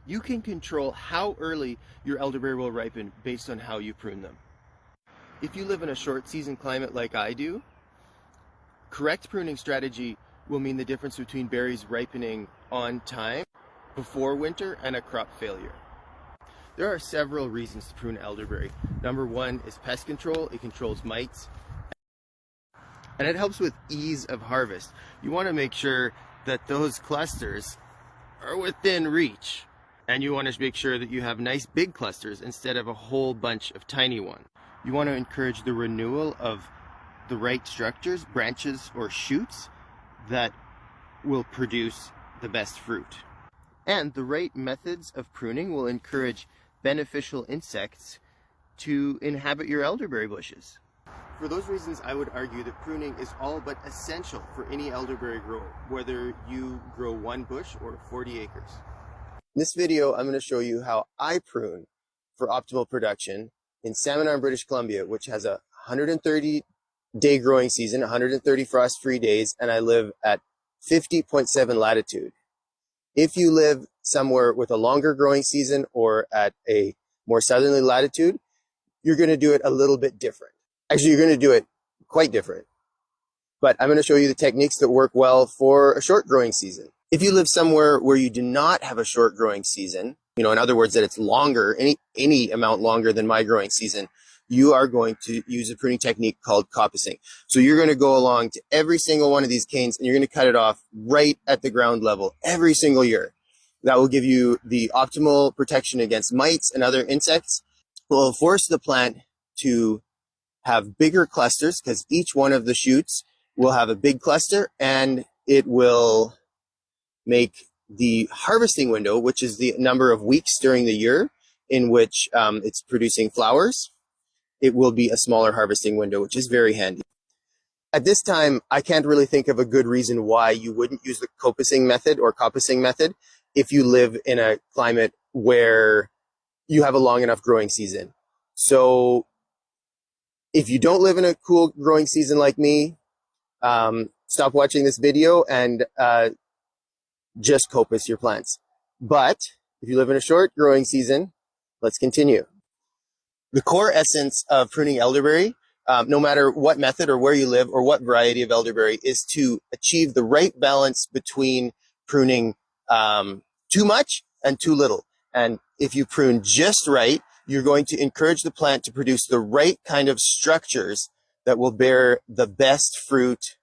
You can control how early your elderberry will ripen based on how you prune them. If you live in a short season climate like I do, correct pruning strategy will mean the difference between berries ripening on time before winter and a crop failure. There are several reasons to prune elderberry. Number one is pest control. It controls mites, and it helps with ease of harvest. You want to make sure that those clusters are within reach, and you want to make sure that you have nice big clusters instead of a whole bunch of tiny ones. You want to encourage the renewal of the right structures, branches, or shoots that will produce the best fruit. And the right methods of pruning will encourage beneficial insects to inhabit your elderberry bushes. For those reasons, I would argue that pruning is all but essential for any elderberry grower, whether you grow one bush or 40 acres. In this video, I'm going to show you how I prune for optimal production in Salmon Arm, British Columbia, which has a 130-day growing season, 130 frost-free days, and I live at 50.7 latitude. If you live somewhere with a longer growing season or at a more southerly latitude, you're going to do it a little bit different. Actually, you're going to do it quite different. But I'm going to show you the techniques that work well for a short growing season. If you live somewhere where you do not have a short growing season, in other words, that it's longer, any amount longer than my growing season, you are going to use a pruning technique called coppicing. So you're going to go along to every single one of these canes and you're going to cut it off right at the ground level every single year. That will give you the optimal protection against mites and other insects. It will force the plant to have bigger clusters because each one of the shoots will have a big cluster, and it will make the harvesting window, which is the number of weeks during the year in which it's producing flowers, it will be a smaller harvesting window, which is very handy. At this time, I can't really think of a good reason why you wouldn't use the coppicing method or coppicing method if you live in a climate where you have a long enough growing season. So if you don't live in a cool growing season like me, stop watching this video and just coppice your plants. But if you live in a short growing season, let's continue. The core essence of pruning elderberry, no matter what method or where you live or what variety of elderberry, is to achieve the right balance between pruning too much and too little. And if you prune just right, you're going to encourage the plant to produce the right kind of structures that will bear the best fruit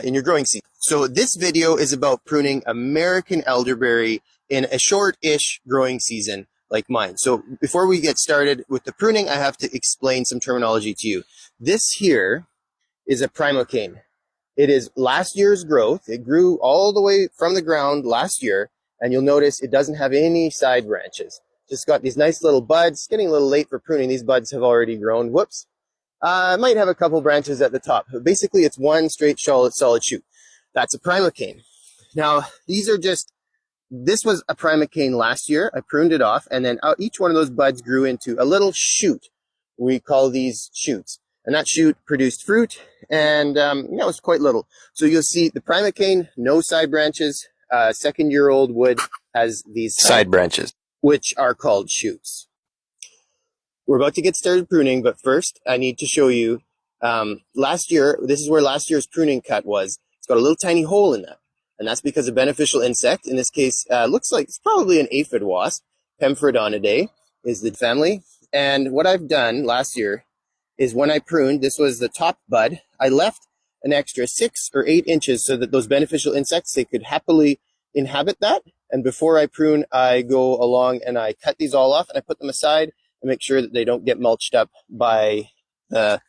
in your growing season. So this video is about pruning American elderberry in a short-ish growing season like mine. So before we get started with the pruning, I have to explain some terminology to you. This here is a primocane. It is last year's growth. It grew all the way from the ground last year, and you'll notice it doesn't have any side branches. Just got these nice little buds. It's getting a little late for pruning. These buds have already grown. Whoops. It might have a couple branches at the top. But basically, it's one straight solid shoot. That's a primocane. Now, this was a primocane last year. I pruned it off, and then each one of those buds grew into a little shoot. We call these shoots. And that shoot produced fruit, and it was quite little. So you'll see the primocane, no side branches. Second-year-old wood has these side branches, which are called shoots. We're about to get started pruning, but first I need to show you last year, this is where last year's pruning cut was. It's got a little tiny hole in that, and that's because a beneficial insect, in this case, looks like it's probably an aphid wasp. Pemphirodonidae is the family. And what I've done last year is when I pruned, this was the top bud, I left an extra 6 or 8 inches so that those beneficial insects, they could happily inhabit that. And before I prune, I go along and I cut these all off and I put them aside and make sure that they don't get mulched up by the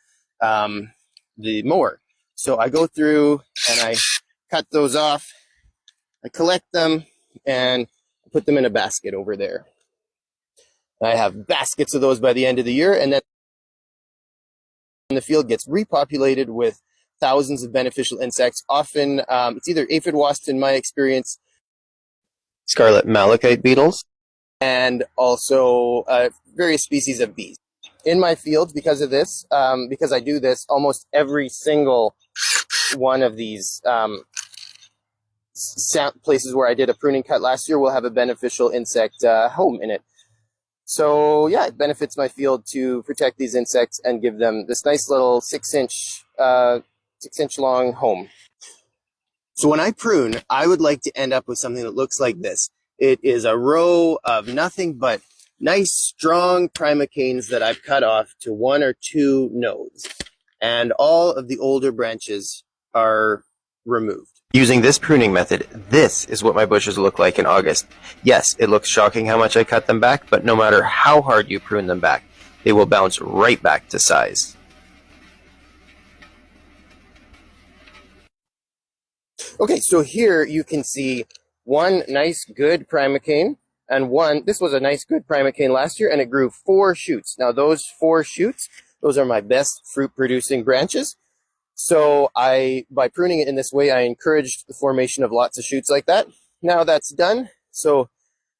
mower. So I go through and I cut those off, I collect them, and put them in a basket over there. I have baskets of those by the end of the year, and then the field gets repopulated with thousands of beneficial insects. Often it's either aphid wasps in my experience, scarlet malachite beetles, and also various species of bees. In my fields, because of this, because I do this, almost every single one of these places where I did a pruning cut last year will have a beneficial insect home in it. So yeah, it benefits my field to protect these insects and give them this nice little 6-inch long home. So when I prune, I would like to end up with something that looks like this. It is a row of nothing but nice, strong primocanes that I've cut off to 1 or 2 nodes. And all of the older branches are removed. Using this pruning method, this is what my bushes look like in August. Yes, it looks shocking how much I cut them back, but no matter how hard you prune them back, they will bounce right back to size. Okay, so here you can see one nice good primocane and this was a nice good primocane last year, and it grew 4 shoots. Now those 4 shoots, those are my best fruit producing branches. So by pruning it in this way, I encouraged the formation of lots of shoots like that. Now that's done. So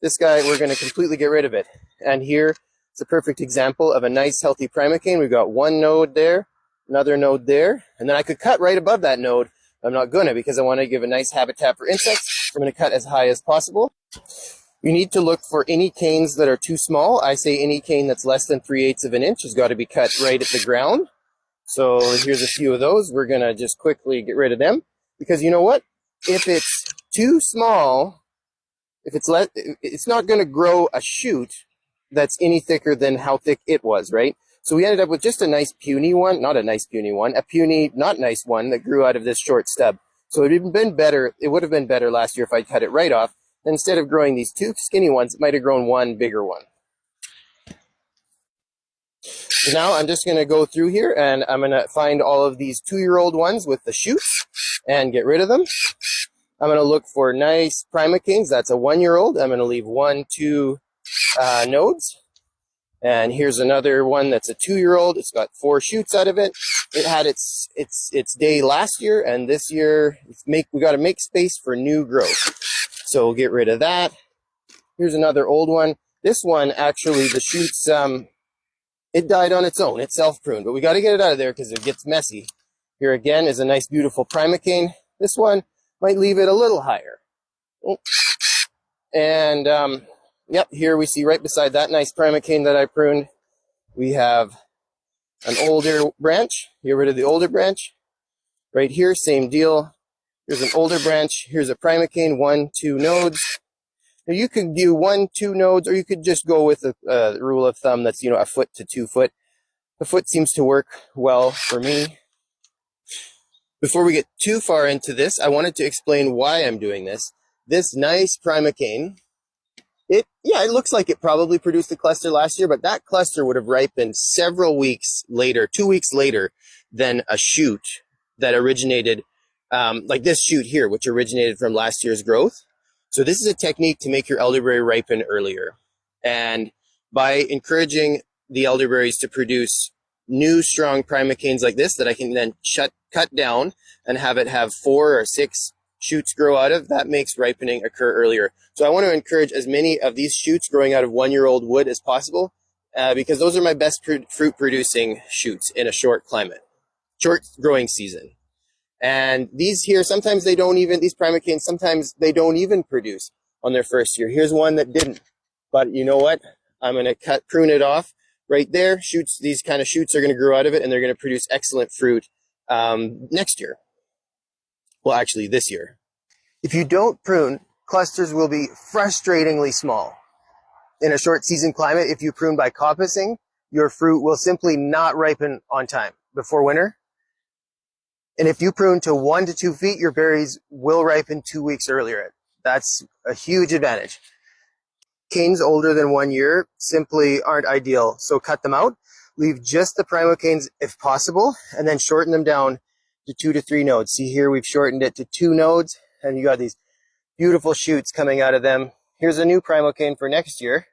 this guy, we're going to completely get rid of it. And here it's a perfect example of a nice healthy primocane. We've got 1 node there, another node there, and then I could cut right above that node. I'm not gonna, because I want to give a nice habitat for insects. I'm going to cut as high as possible. You need to look for any canes that are too small. I say any cane that's less than 3/8 of an inch has got to be cut right at the ground. So here's a few of those. We're going to just quickly get rid of them, because you know what? If it's too small, it's not going to grow a shoot that's any thicker than how thick it was, right? So we ended up with just a nice puny one, not a nice puny one, a puny, not nice one that grew out of this short stub. So it would have been better last year if I cut it right off. Instead of growing these 2 skinny ones, it might have grown 1 bigger one. So now I'm just going to go through here and I'm going to find all of these 2-year-old ones with the shoots and get rid of them. I'm going to look for nice primocanes. That's a 1-year-old. I'm going to leave 1, 2 nodes. And here's another one that's a 2-year-old. It's got 4 shoots out of it. It had its day last year, and this year we got to make space for new growth. So we'll get rid of that. Here's another old one. This one, actually, the shoots, it died on its own. It's self-pruned, but we got to get it out of there because it gets messy. Here again is a nice, beautiful primocane. This one might leave it a little higher. And, yep, here we see right beside that nice primocane that I pruned, we have an older branch. Get rid of the older branch. Right here, same deal. Here's an older branch. Here's a primocane, 1, 2 nodes. Now you could do 1, 2 nodes, or you could just go with a rule of thumb that's, 1 foot to 2 foot. The foot seems to work well for me. Before we get too far into this, I wanted to explain why I'm doing this. This nice primocane, it looks like it probably produced a cluster last year, but that cluster would have ripened several weeks later, 2 weeks later, than a shoot that originated, like this shoot here, which originated from last year's growth. So this is a technique to make your elderberry ripen earlier. And by encouraging the elderberries to produce new, strong primocanes like this that I can then cut down and have it have 4 or 6 shoots grow out of, that makes ripening occur earlier. So I want to encourage as many of these shoots growing out of 1-year-old wood as possible, because those are my best fruit producing shoots in a short climate, short growing season. And these here, sometimes these primocanes, sometimes they don't even produce on their first year. Here's one that didn't, but you know what? I'm going to prune it off right there. These kind of shoots are going to grow out of it, and they're going to produce excellent fruit next year. Well, actually this year. If you don't prune, clusters will be frustratingly small. In a short season climate, if you prune by coppicing, your fruit will simply not ripen on time before winter. And if you prune to 1 to 2 feet, your berries will ripen 2 weeks earlier. That's a huge advantage. Canes older than 1 year simply aren't ideal, so cut them out. Leave just the primocanes if possible, and then shorten them down to 2 to 3 nodes. See here, we've shortened it to 2 nodes, and you got these beautiful shoots coming out of them. Here's a new primocane for next year.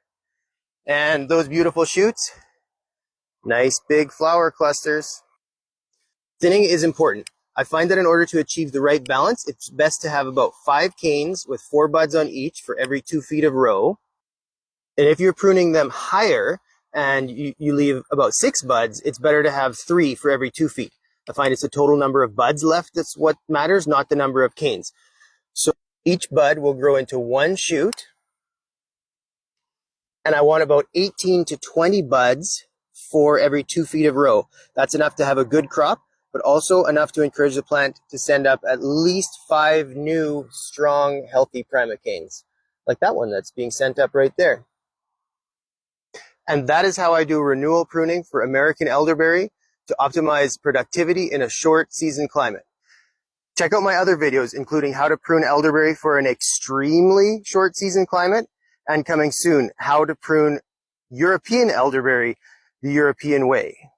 And those beautiful shoots, nice big flower clusters. Thinning is important. I find that in order to achieve the right balance, it's best to have about 5 canes with 4 buds on each for every 2 feet of row. And if you're pruning them higher and you leave about 6 buds, it's better to have 3 for every 2 feet. I find it's the total number of buds left that's what matters, not the number of canes. So Each bud will grow into one shoot, and I want about 18 to 20 buds for every 2 feet of row. That's enough to have a good crop, but also enough to encourage the plant to send up at least 5 new, strong, healthy primocanes, like that one that's being sent up right there. And that is how I do renewal pruning for American elderberry to optimize productivity in a short season climate. Check out my other videos, including how to prune elderberry for an extremely short season climate, and coming soon, how to prune European elderberry the European way.